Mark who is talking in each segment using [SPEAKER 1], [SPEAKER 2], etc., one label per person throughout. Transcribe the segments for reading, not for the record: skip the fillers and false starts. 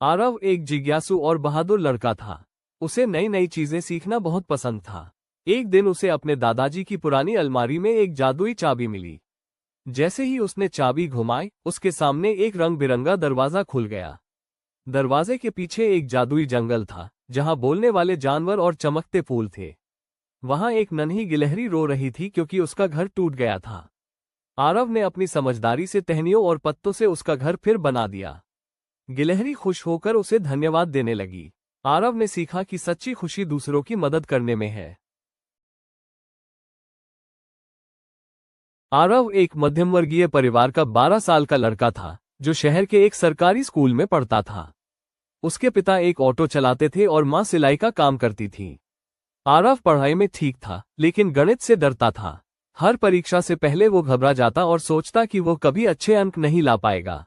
[SPEAKER 1] आरव एक जिज्ञासु और बहादुर लड़का था। उसे नई नई चीजें सीखना बहुत पसंद था। एक दिन उसे अपने दादाजी की पुरानी अलमारी में एक जादुई चाबी मिली। जैसे ही उसने चाबी घुमाई, उसके सामने एक रंग बिरंगा दरवाजा खुल गया। दरवाजे के पीछे एक जादुई जंगल था, जहां बोलने वाले जानवर और चमकते फूल थे। वहां एक नन्ही गिलहरी रो रही थी क्योंकि उसका घर टूट गया था। आरव ने अपनी समझदारी से टहनियों और पत्तों से उसका घर फिर बना दिया। गिलहरी खुश होकर उसे धन्यवाद देने लगी। आरव ने सीखा कि सच्ची खुशी दूसरों की मदद करने में है। आरव एक मध्यम वर्गीय परिवार का 12 साल का लड़का था, जो शहर के एक सरकारी स्कूल में पढ़ता था। उसके पिता एक ऑटो चलाते थे और मां सिलाई का काम करती थी। आरव पढ़ाई में ठीक था, लेकिन गणित से डरता था। हर परीक्षा से पहले वो घबरा जाता और सोचता कि वो कभी अच्छे अंक नहीं ला पाएगा।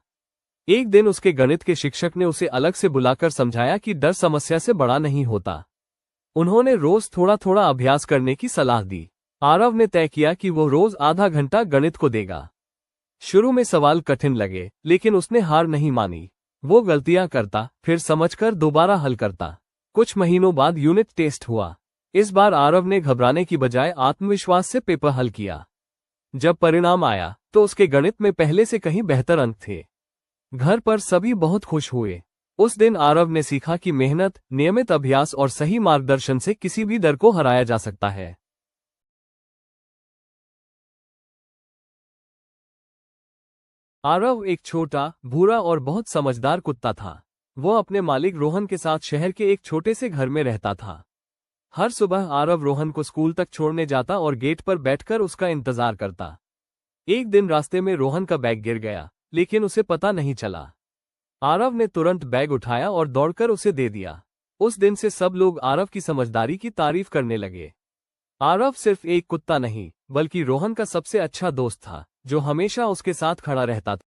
[SPEAKER 1] एक दिन उसके गणित के शिक्षक ने उसे अलग से बुलाकर समझाया कि डर समस्या से बड़ा नहीं होता। उन्होंने रोज थोड़ा थोड़ा अभ्यास करने की सलाह दी। आरव ने तय किया कि वो रोज आधा घंटा गणित को देगा। शुरू में सवाल कठिन लगे, लेकिन उसने हार नहीं मानी। वो गलतियां करता, फिर समझकर दोबारा हल करता। कुछ महीनों बाद यूनिट टेस्ट हुआ। इस बार आरव ने घबराने की बजाय आत्मविश्वास से पेपर हल किया। जब परिणाम आया, तो उसके गणित में पहले से कहीं बेहतर अंक थे। घर पर सभी बहुत खुश हुए। उस दिन आरव ने सीखा कि मेहनत, नियमित अभ्यास और सही मार्गदर्शन से किसी भी डर को हराया जा सकता है। आरव एक छोटा, भूरा और बहुत समझदार कुत्ता था। वो अपने मालिक रोहन के साथ शहर के एक छोटे से घर में रहता था। हर सुबह आरव रोहन को स्कूल तक छोड़ने जाता और गेट पर बैठकर उसका इंतजार करता। एक दिन रास्ते में रोहन का बैग गिर गया, लेकिन उसे पता नहीं चला। आरव ने तुरंत बैग उठाया और दौड़कर उसे दे दिया। उस दिन से सब लोग आरव की समझदारी की तारीफ करने लगे। आरव सिर्फ एक कुत्ता नहीं, बल्कि रोहन का सबसे अच्छा दोस्त था, जो हमेशा उसके साथ खड़ा रहता था।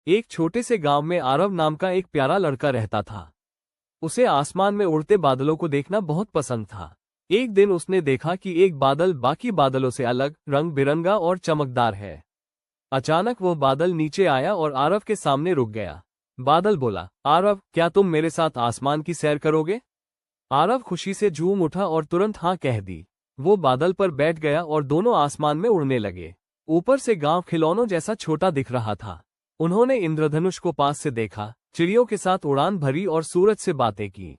[SPEAKER 1] एक छोटे से गांव में आरव नाम का एक प्यारा लड़का रहता था। उसे आसमान में उड़ते बादलों को देखना बहुत पसंद था। एक दिन उसने देखा कि एक बादल बाकी बादलों से अलग, रंग बिरंगा और चमकदार है। अचानक वो बादल नीचे आया और आरव के सामने रुक गया। बादल बोला, आरव, क्या तुम मेरे साथ आसमान की सैर करोगे? आरव खुशी से झूम उठा और तुरंत हाँ कह दी। वो बादल पर बैठ गया और दोनों आसमान में उड़ने लगे। ऊपर से गांव खिलौनों जैसा छोटा दिख रहा था। उन्होंने इंद्रधनुष को पास से देखा, चिड़ियों के साथ उड़ान भरी और सूरज से बातें की।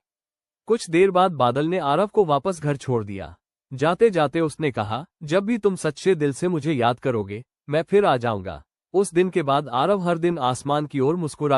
[SPEAKER 1] कुछ देर बाद बादल ने आरव को वापस घर छोड़ दिया। जाते जाते उसने कहा, जब भी तुम सच्चे दिल से मुझे याद करोगे, मैं फिर आ जाऊंगा। उस दिन के बाद आरव हर दिन आसमान की ओर मुस्कुरा